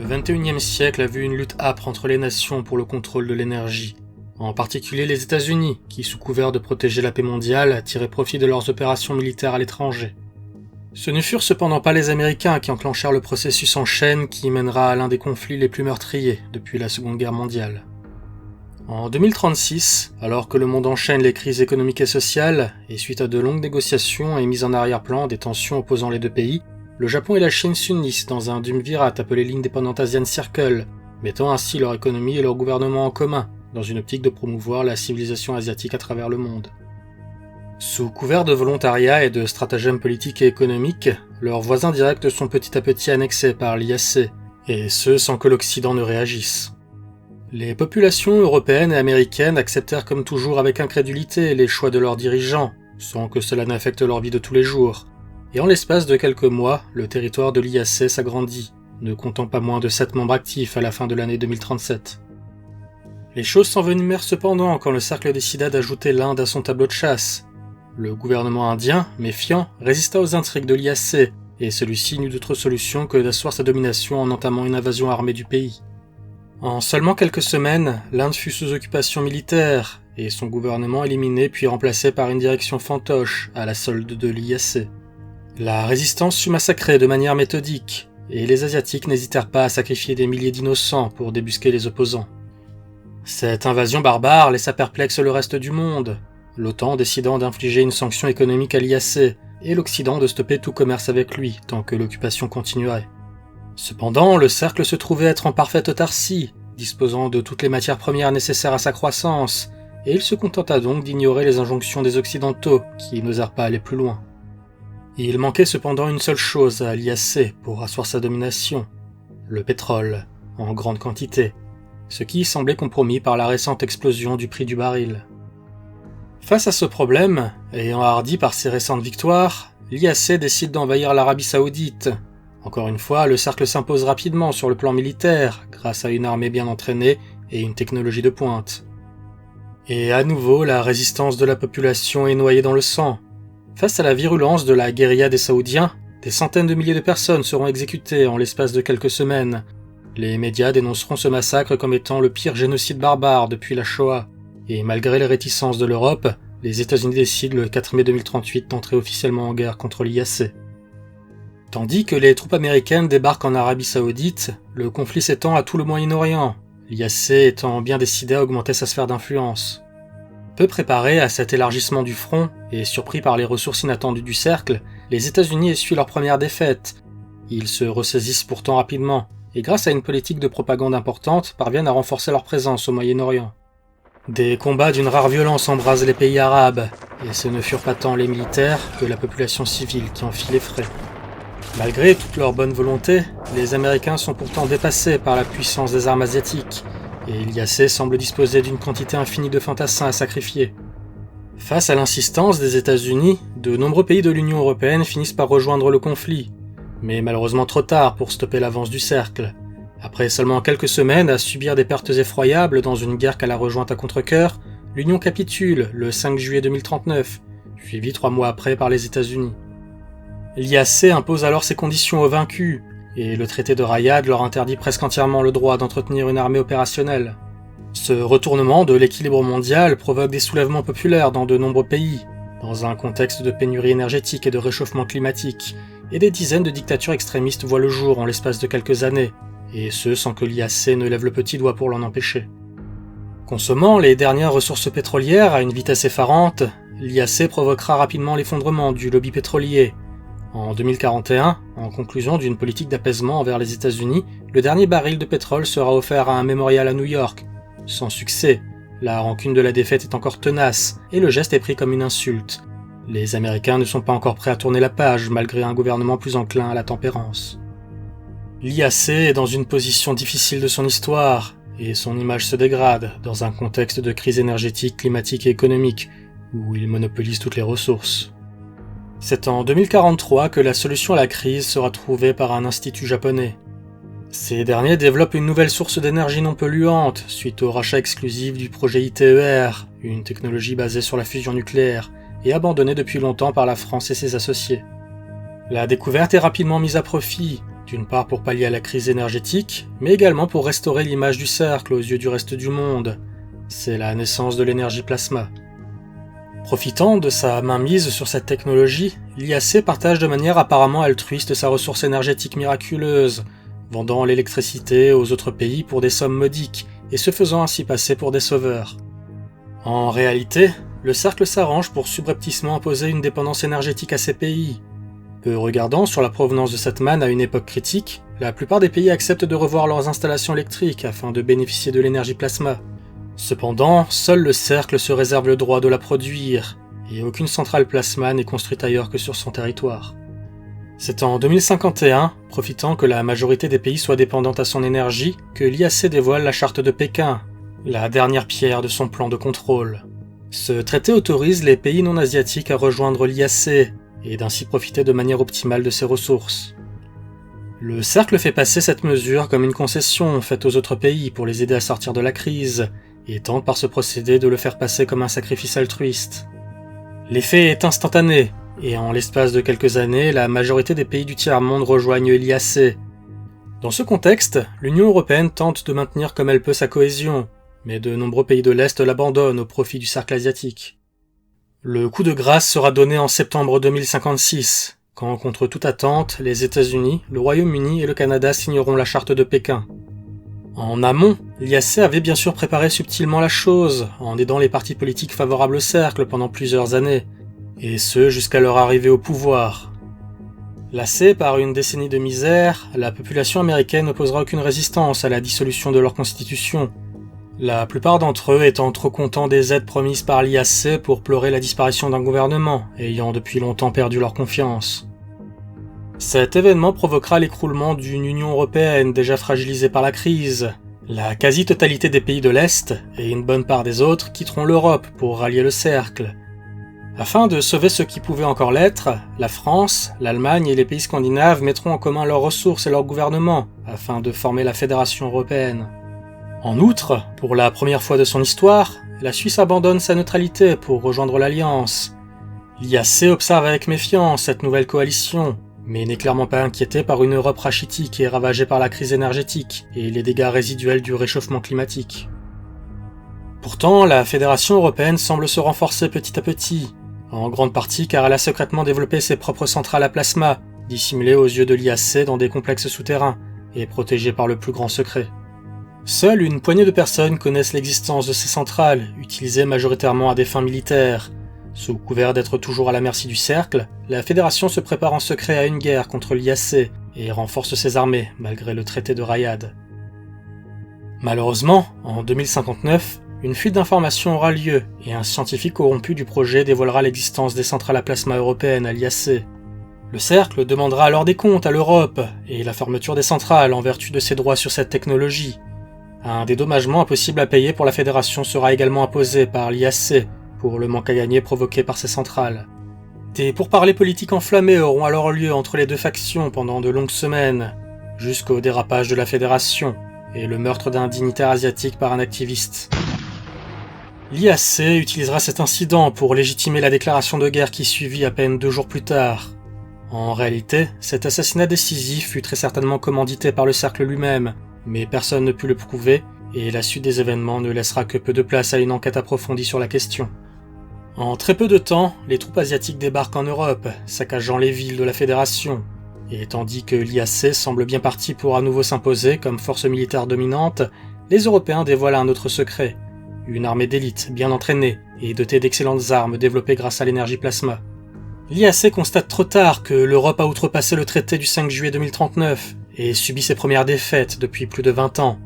Le XXIe siècle a vu une lutte âpre entre les nations pour le contrôle de l'énergie. En particulier les États-Unis, qui sous couvert de protéger la paix mondiale, tiraient profit de leurs opérations militaires à l'étranger. Ce ne furent cependant pas les Américains qui enclenchèrent le processus en chaîne qui mènera à l'un des conflits les plus meurtriers depuis la Seconde Guerre mondiale. En 2036, alors que le monde enchaîne les crises économiques et sociales, et suite à de longues négociations et mise en arrière-plan des tensions opposant les deux pays, le Japon et la Chine s'unissent dans un duumvirat appelé l'Independent Asian Circle, mettant ainsi leur économie et leur gouvernement en commun, dans une optique de promouvoir la civilisation asiatique à travers le monde. Sous couvert de volontariat et de stratagèmes politiques et économiques, leurs voisins directs sont petit à petit annexés par l'IAC, et ce sans que l'Occident ne réagisse. Les populations européennes et américaines acceptèrent comme toujours avec incrédulité les choix de leurs dirigeants, sans que cela n'affecte leur vie de tous les jours. Et en l'espace de quelques mois, le territoire de l'IAC s'agrandit, ne comptant pas moins de 7 membres actifs à la fin de l'année 2037. Les choses s'envenimèrent cependant quand le cercle décida d'ajouter l'Inde à son tableau de chasse. Le gouvernement indien, méfiant, résista aux intrigues de l'IAC, et celui-ci n'eut d'autre solution que d'asseoir sa domination en entamant une invasion armée du pays. En seulement quelques semaines, l'Inde fut sous occupation militaire, et son gouvernement éliminé puis remplacé par une direction fantoche à la solde de l'IAC. La résistance fut massacrée de manière méthodique, et les Asiatiques n'hésitèrent pas à sacrifier des milliers d'innocents pour débusquer les opposants. Cette invasion barbare laissa perplexe le reste du monde, l'OTAN décidant d'infliger une sanction économique à l'IAC, et l'Occident de stopper tout commerce avec lui tant que l'occupation continuerait. Cependant, le cercle se trouvait être en parfaite autarcie, disposant de toutes les matières premières nécessaires à sa croissance, et il se contenta donc d'ignorer les injonctions des Occidentaux, qui n'osèrent pas aller plus loin. Il manquait cependant une seule chose à l'IAC pour asseoir sa domination, le pétrole, en grande quantité, ce qui semblait compromis par la récente explosion du prix du baril. Face à ce problème, ayant hardi par ses récentes victoires, l'IAC décide d'envahir l'Arabie Saoudite. Encore une fois, le cercle s'impose rapidement sur le plan militaire, grâce à une armée bien entraînée et une technologie de pointe. Et à nouveau, la résistance de la population est noyée dans le sang. Face à la virulence de la guérilla des Saoudiens, des centaines de milliers de personnes seront exécutées en l'espace de quelques semaines. Les médias dénonceront ce massacre comme étant le pire génocide barbare depuis la Shoah. Et malgré les réticences de l'Europe, les États-Unis décident le 4 mai 2038 d'entrer officiellement en guerre contre l'IAC. Tandis que les troupes américaines débarquent en Arabie Saoudite, le conflit s'étend à tout le Moyen-Orient, l'IAC étant bien décidé à augmenter sa sphère d'influence. Peu préparés à cet élargissement du front et surpris par les ressources inattendues du cercle, les États-Unis essuient leur première défaite. Ils se ressaisissent pourtant rapidement, et grâce à une politique de propagande importante, parviennent à renforcer leur présence au Moyen-Orient. Des combats d'une rare violence embrasent les pays arabes, et ce ne furent pas tant les militaires que la population civile qui en fit les frais. Malgré toute leur bonne volonté, les Américains sont pourtant dépassés par la puissance des armes asiatiques, et l'IAC semble disposer d'une quantité infinie de fantassins à sacrifier. Face à l'insistance des États-Unis, de nombreux pays de l'Union européenne finissent par rejoindre le conflit, mais malheureusement trop tard pour stopper l'avance du cercle. Après seulement quelques semaines à subir des pertes effroyables dans une guerre qu'elle a rejointe à contre-cœur, l'Union capitule le 5 juillet 2039, suivi 3 mois après par les États-Unis. L'IAC impose alors ses conditions aux vaincus, et le traité de Riyad leur interdit presque entièrement le droit d'entretenir une armée opérationnelle. Ce retournement de l'équilibre mondial provoque des soulèvements populaires dans de nombreux pays, dans un contexte de pénurie énergétique et de réchauffement climatique, et des dizaines de dictatures extrémistes voient le jour en l'espace de quelques années, et ce sans que l'IAC ne lève le petit doigt pour l'en empêcher. Consommant les dernières ressources pétrolières à une vitesse effarante, l'IAC provoquera rapidement l'effondrement du lobby pétrolier. En 2041, en conclusion d'une politique d'apaisement envers les États-Unis, le dernier baril de pétrole sera offert à un mémorial à New York. Sans succès, la rancune de la défaite est encore tenace, et le geste est pris comme une insulte. Les Américains ne sont pas encore prêts à tourner la page, malgré un gouvernement plus enclin à la tempérance. L'IAC est dans une position difficile de son histoire, et son image se dégrade dans un contexte de crise énergétique, climatique et économique, où il monopolise toutes les ressources. C'est en 2043 que la solution à la crise sera trouvée par un institut japonais. Ces derniers développent une nouvelle source d'énergie non polluante suite au rachat exclusif du projet ITER, une technologie basée sur la fusion nucléaire, et abandonnée depuis longtemps par la France et ses associés. La découverte est rapidement mise à profit, d'une part pour pallier à la crise énergétique, mais également pour restaurer l'image du cercle aux yeux du reste du monde. C'est la naissance de l'énergie plasma. Profitant de sa mainmise sur cette technologie, l'IAC partage de manière apparemment altruiste sa ressource énergétique miraculeuse, vendant l'électricité aux autres pays pour des sommes modiques et se faisant ainsi passer pour des sauveurs. En réalité, le cercle s'arrange pour subrepticement imposer une dépendance énergétique à ces pays. Peu regardant sur la provenance de cette manne à une époque critique, la plupart des pays acceptent de revoir leurs installations électriques afin de bénéficier de l'énergie plasma. Cependant, seul le cercle se réserve le droit de la produire, et aucune centrale plasma n'est construite ailleurs que sur son territoire. C'est en 2051, profitant que la majorité des pays soit dépendante à son énergie, que l'IAC dévoile la charte de Pékin, la dernière pierre de son plan de contrôle. Ce traité autorise les pays non asiatiques à rejoindre l'IAC, et d'ainsi profiter de manière optimale de ses ressources. Le cercle fait passer cette mesure comme une concession faite aux autres pays pour les aider à sortir de la crise, et tente par ce procédé de le faire passer comme un sacrifice altruiste. L'effet est instantané, et en l'espace de quelques années, la majorité des pays du tiers-monde rejoignent l'IAC. Dans ce contexte, l'Union européenne tente de maintenir comme elle peut sa cohésion, mais de nombreux pays de l'Est l'abandonnent au profit du cercle asiatique. Le coup de grâce sera donné en septembre 2056, quand, contre toute attente, les États-Unis, le Royaume-Uni et le Canada signeront la charte de Pékin. En amont, l'IAC avait bien sûr préparé subtilement la chose, en aidant les partis politiques favorables au cercle pendant plusieurs années, et ce jusqu'à leur arrivée au pouvoir. Lassée par une décennie de misère, la population américaine n'opposera aucune résistance à la dissolution de leur constitution, la plupart d'entre eux étant trop contents des aides promises par l'IAC pour pleurer la disparition d'un gouvernement, ayant depuis longtemps perdu leur confiance. Cet événement provoquera l'écroulement d'une Union européenne déjà fragilisée par la crise. La quasi-totalité des pays de l'Est, et une bonne part des autres, quitteront l'Europe pour rallier le cercle. Afin de sauver ce qui pouvait encore l'être, la France, l'Allemagne et les pays scandinaves mettront en commun leurs ressources et leurs gouvernements, afin de former la Fédération européenne. En outre, pour la première fois de son histoire, la Suisse abandonne sa neutralité pour rejoindre l'Alliance. L'IAC observe avec méfiance cette nouvelle coalition, mais n'est clairement pas inquiété par une Europe rachitique et ravagée par la crise énergétique et les dégâts résiduels du réchauffement climatique. Pourtant, la Fédération européenne semble se renforcer petit à petit, en grande partie car elle a secrètement développé ses propres centrales à plasma, dissimulées aux yeux de l'IAC dans des complexes souterrains et protégées par le plus grand secret. Seule une poignée de personnes connaissent l'existence de ces centrales, utilisées majoritairement à des fins militaires. Sous couvert d'être toujours à la merci du cercle, la Fédération se prépare en secret à une guerre contre l'IAC et renforce ses armées, malgré le traité de Rayad. Malheureusement, en 2059, une fuite d'informations aura lieu et un scientifique corrompu du projet dévoilera l'existence des centrales à plasma européennes à l'IAC. Le cercle demandera alors des comptes à l'Europe et la fermeture des centrales en vertu de ses droits sur cette technologie. Un dédommagement impossible à payer pour la Fédération sera également imposé par l'IAC pour le manque à gagner provoqué par ces centrales. Des pourparlers politiques enflammés auront alors lieu entre les deux factions pendant de longues semaines, jusqu'au dérapage de la Fédération et le meurtre d'un dignitaire asiatique par un activiste. L'IAC utilisera cet incident pour légitimer la déclaration de guerre qui suivit à peine 2 jours plus tard. En réalité, cet assassinat décisif fut très certainement commandité par le cercle lui-même, mais personne ne put le prouver, et la suite des événements ne laissera que peu de place à une enquête approfondie sur la question. En très peu de temps, les troupes asiatiques débarquent en Europe, saccageant les villes de la Fédération, et tandis que l'IAC semble bien parti pour à nouveau s'imposer comme force militaire dominante, les Européens dévoilent un autre secret, une armée d'élite bien entraînée et dotée d'excellentes armes développées grâce à l'énergie plasma. L'IAC constate trop tard que l'Europe a outrepassé le traité du 5 juillet 2039, et subit ses premières défaites depuis plus de 20 ans.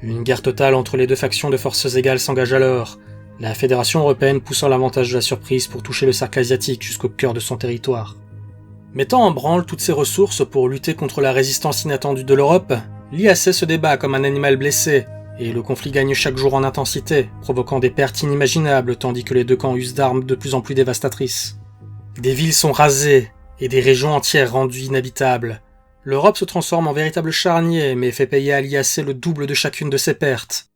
Une guerre totale entre les deux factions de forces égales s'engage alors, la Fédération européenne poussant l'avantage de la surprise pour toucher le cercle asiatique jusqu'au cœur de son territoire. Mettant en branle toutes ses ressources pour lutter contre la résistance inattendue de l'Europe, l'IAC se débat comme un animal blessé, et le conflit gagne chaque jour en intensité, provoquant des pertes inimaginables tandis que les deux camps usent d'armes de plus en plus dévastatrices. Des villes sont rasées, et des régions entières rendues inhabitables. L'Europe se transforme en véritable charnier, mais fait payer à l'IAC le double de chacune de ses pertes.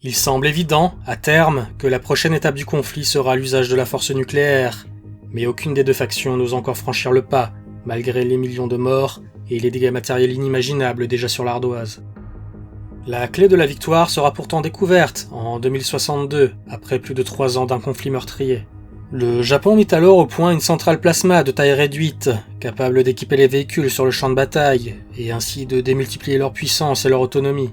Il semble évident, à terme, que la prochaine étape du conflit sera l'usage de la force nucléaire, mais aucune des deux factions n'ose encore franchir le pas, malgré les millions de morts et les dégâts matériels inimaginables déjà sur l'ardoise. La clé de la victoire sera pourtant découverte en 2062, après plus de 3 ans d'un conflit meurtrier. Le Japon mit alors au point une centrale plasma de taille réduite, capable d'équiper les véhicules sur le champ de bataille, et ainsi de démultiplier leur puissance et leur autonomie.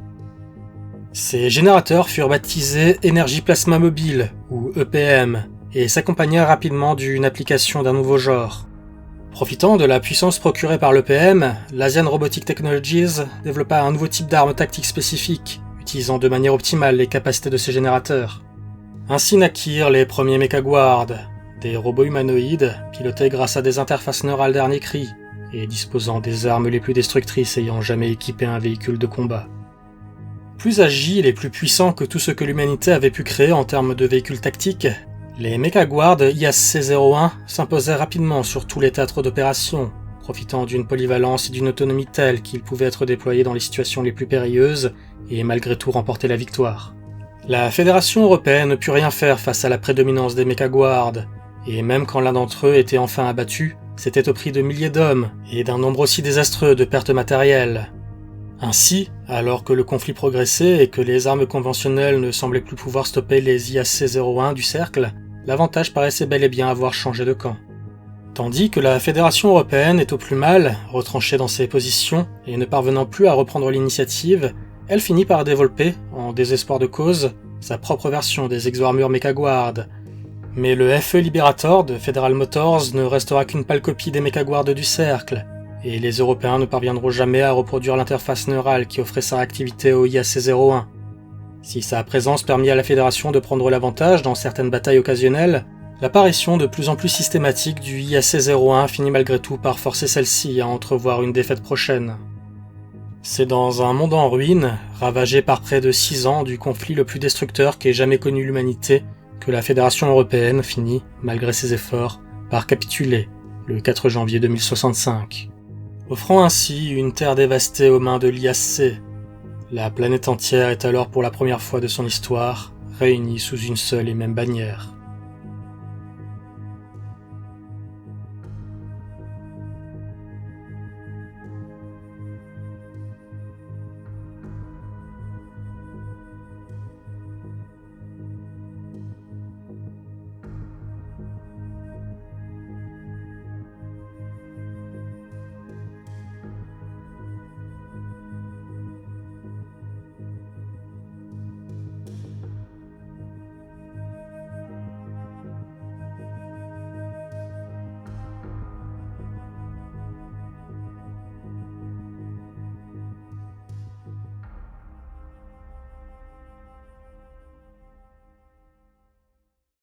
Ces générateurs furent baptisés Énergie Plasma Mobile, ou EPM, et s'accompagnèrent rapidement d'une application d'un nouveau genre. Profitant de la puissance procurée par l'EPM, l'Asian Robotic Technologies développa un nouveau type d'arme tactique spécifique, utilisant de manière optimale les capacités de ces générateurs. Ainsi naquirent les premiers Mechaguard, des robots humanoïdes pilotés grâce à des interfaces neurales dernier cri et disposant des armes les plus destructrices ayant jamais équipé un véhicule de combat. Plus agiles et plus puissants que tout ce que l'humanité avait pu créer en termes de véhicules tactiques, les Mechaguard IAC-01 s'imposaient rapidement sur tous les théâtres d'opération, profitant d'une polyvalence et d'une autonomie telle qu'ils pouvaient être déployés dans les situations les plus périlleuses et malgré tout remporter la victoire. La Fédération européenne ne put rien faire face à la prédominance des Mechaguard, et même quand l'un d'entre eux était enfin abattu, c'était au prix de milliers d'hommes et d'un nombre aussi désastreux de pertes matérielles. Ainsi, alors que le conflit progressait et que les armes conventionnelles ne semblaient plus pouvoir stopper les IAC-01 du cercle, l'avantage paraissait bel et bien avoir changé de camp. Tandis que la Fédération européenne est au plus mal, retranchée dans ses positions et ne parvenant plus à reprendre l'initiative, elle finit par développer, en désespoir de cause, sa propre version des Exo-Armures Mechaguard. Mais le FE Liberator de Federal Motors ne restera qu'une pâle copie des Mechaguard du cercle, et les Européens ne parviendront jamais à reproduire l'interface neurale qui offrait sa réactivité au IAC-01. Si sa présence permit à la Fédération de prendre l'avantage dans certaines batailles occasionnelles, l'apparition de plus en plus systématique du IAC-01 finit malgré tout par forcer celle-ci à entrevoir une défaite prochaine. C'est dans un monde en ruine, ravagé par près de 6 ans du conflit le plus destructeur qu'ait jamais connu l'humanité, que la Fédération européenne finit, malgré ses efforts, par capituler, le 4 janvier 2065. Offrant ainsi une terre dévastée aux mains de l'IAC. La planète entière est alors pour la première fois de son histoire réunie sous une seule et même bannière.